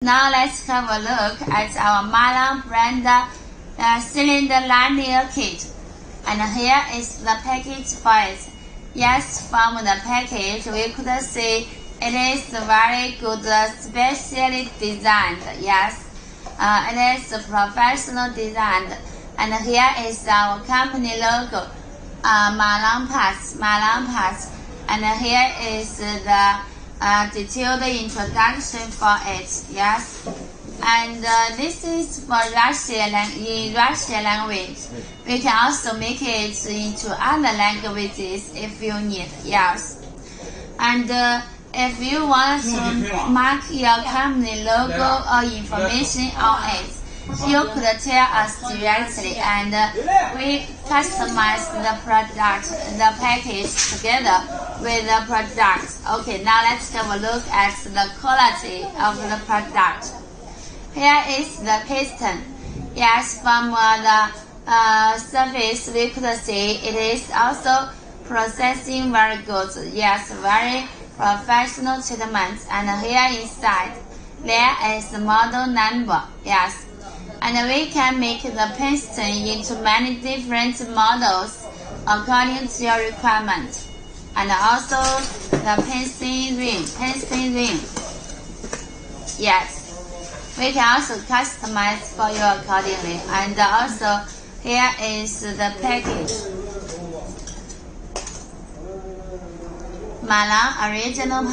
Now let's have a look at our Malang brand cylinder linear kit. And here is the package for it. Yes, from the package we could see it is very good, specially designed. Yes, it is professional designed. And here is our company logo, Malangparts. And here is the detailed introduction for it. Yes, and this is for Russian language. We can also make it into other languages if you need. Yes, and if you want to mark your company logo or information on it, you could tell us directly, and we customize the product, the package together with the product. Okay, now let's have a look at the quality of the product. Here is the piston. Yes, from the surface we could see it is also processing very good. Yes, very professional treatment. And here inside there is the model number. Yes, and we can make the piston into many different models according to your requirement. And also the piston ring. Yes, we can also customize for you accordingly. And also here is the package. Malang original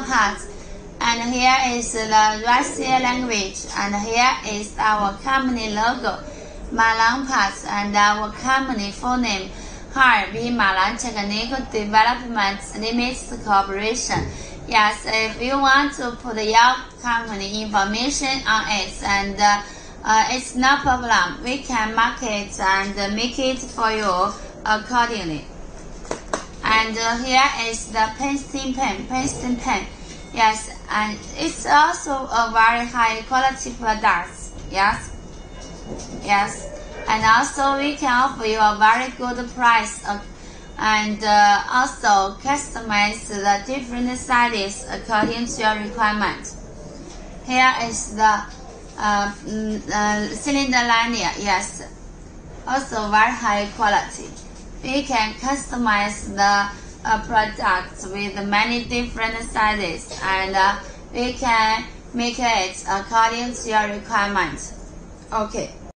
parts. And here is the Russian language. And here is our company logo, Malangparts, and our company full name, Harbin Malang Technical Development Limited Corporation. Yes, if you want to put your company information on it, and it's no problem. We can mark it and make it for you accordingly. And here is the piston pen. Yes, and it's also a very high quality product. Yes, and also we can offer you a very good price, and also customize the different sizes according to your requirement. Here is the cylinder linear. Yes, also very high quality. We can customize the products with many different sizes, and we can make it according to your requirements. Okay.